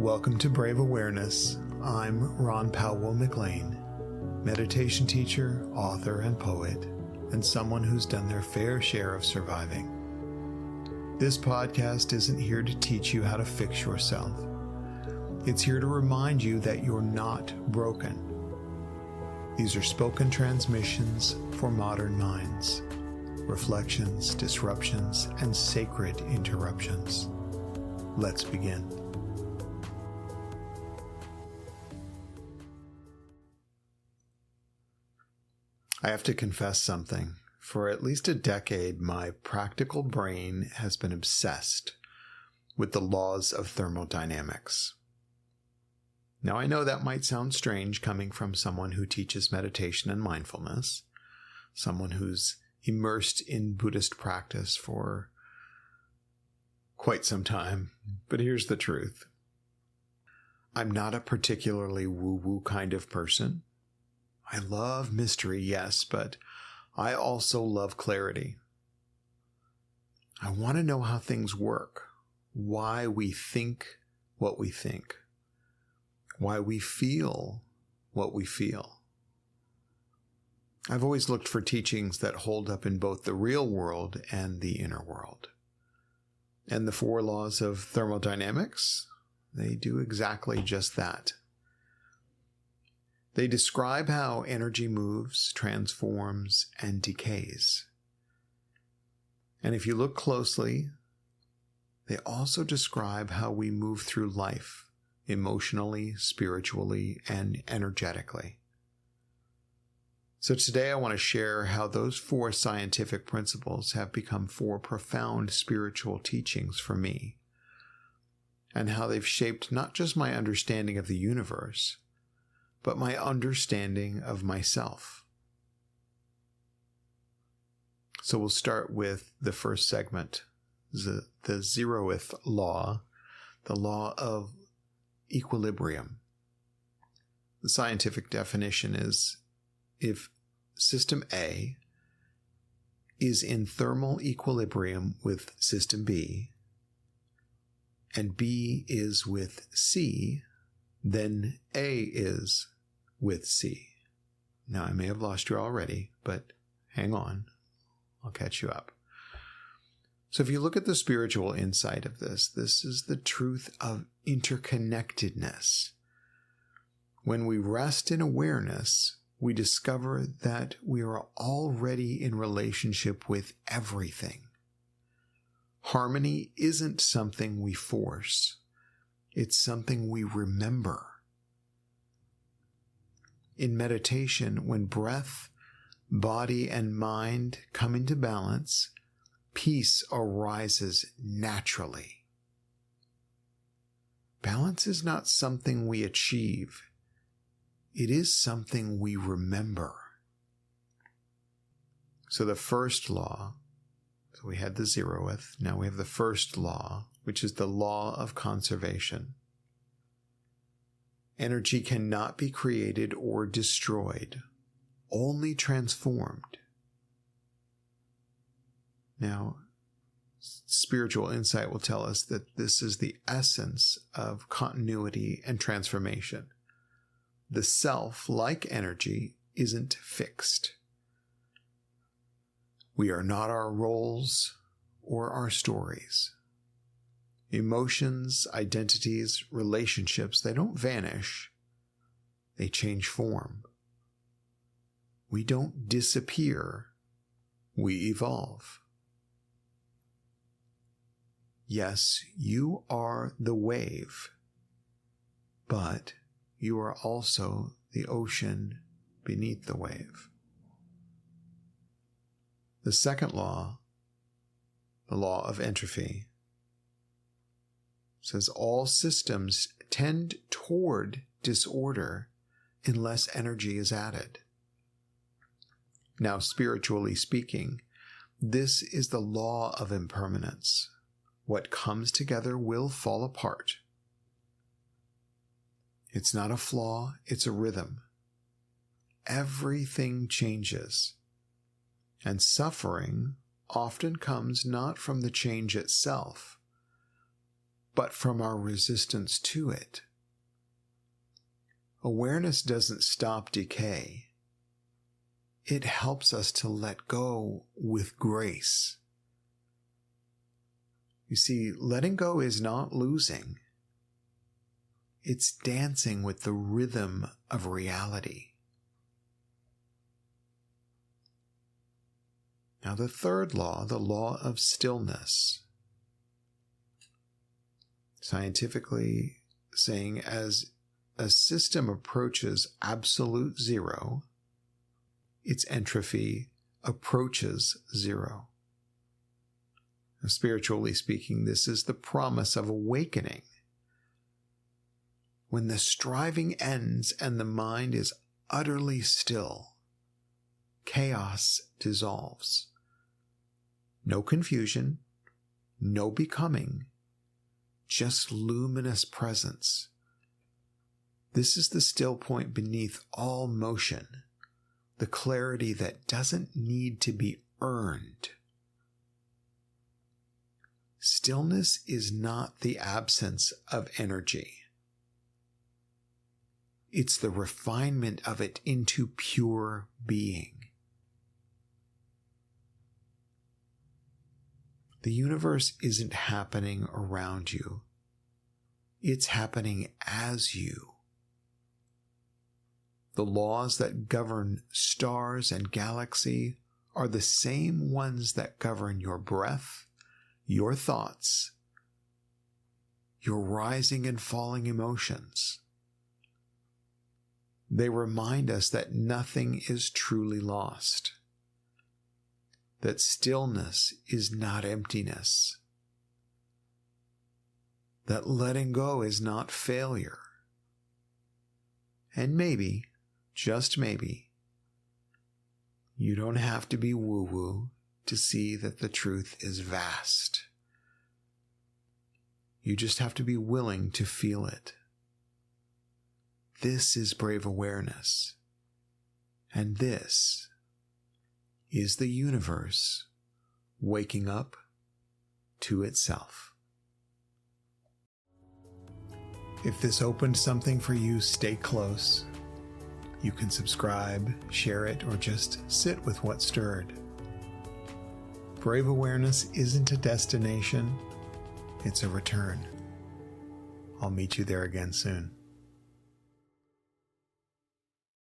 Welcome to Brave Awareness. I'm Ron Powell McLean, meditation teacher, author, and poet, and someone who's done their fair share of surviving. This podcast isn't here to teach you how to fix yourself. It's here to remind you that you're not broken. These are spoken transmissions for modern minds, reflections, disruptions, and sacred interruptions. Let's begin. I have to confess something. For at least a decade, my practical brain has been obsessed with the laws of thermodynamics. Now, I know that might sound strange coming from someone who teaches meditation and mindfulness, someone who's immersed in Buddhist practice for quite some time, but here's the truth. I'm not a particularly woo-woo kind of person. I love mystery, yes, but I also love clarity. I want to know how things work, why we think what we think, why we feel what we feel. I've always looked for teachings that hold up in both the real world and the inner world. And the Four Laws of Thermodynamics, they do exactly just that. They describe how energy moves, transforms, and decays. And if you look closely, they also describe how we move through life, emotionally, spiritually, and energetically. So today I want to share how those four scientific principles have become four profound spiritual teachings for me, and how they've shaped not just my understanding of the universe, but my understanding of myself. So we'll start with the first segment, the zeroth law, the law of equilibrium. The scientific definition is if system A is in thermal equilibrium with system B, and B is with C, then A is with C. Now, I may have lost you already, but hang on. I'll catch you up. So if you look at the spiritual insight of this is the truth of interconnectedness. When we rest in awareness, we discover that we are already in relationship with everything. Harmony isn't something we force. It's something we remember. In meditation, when breath, body, and mind come into balance, peace arises naturally. Balance is not something we achieve. It is something we remember. So the first law, so we had the zeroth, now we have the first law, which is the law of conservation. Energy cannot be created or destroyed, only transformed. Now, spiritual insight will tell us that this is the essence of continuity and transformation. The self, like energy, isn't fixed. We are not our roles or our stories. Emotions, identities, relationships, they don't vanish. They change form. We don't disappear. We evolve. Yes, you are the wave, but you are also the ocean beneath the wave. The second law, the law of entropy, says all systems tend toward disorder unless energy is added. Now, spiritually speaking, this is the law of impermanence. What comes together will fall apart. It's not a flaw, it's a rhythm. Everything changes, and suffering often comes not from the change itself, but from our resistance to it. Awareness doesn't stop decay. It helps us to let go with grace. You see, letting go is not losing. It's dancing with the rhythm of reality. Now, the third law, the law of stillness, scientifically saying as a system approaches absolute zero, its entropy approaches zero. Now, spiritually speaking, this is the promise of awakening. When the striving ends and the mind is utterly still, chaos dissolves. No confusion, no becoming, just luminous presence. This is the still point beneath all motion, the clarity that doesn't need to be earned. Stillness is not the absence of energy. It's the refinement of it into pure being. The universe isn't happening around you. It's happening as you. The laws that govern stars and galaxy are the same ones that govern your breath, your thoughts, your rising and falling emotions. They remind us that nothing is truly lost, that stillness is not emptiness, that letting go is not failure. And maybe, just maybe, you don't have to be woo-woo to see that the truth is vast. You just have to be willing to feel it. This is brave awareness, and this is the universe waking up to itself. If this opened something for you, stay close. You can subscribe, share it, or just sit with what stirred. Brave awareness isn't a destination, it's a return. I'll meet you there again soon.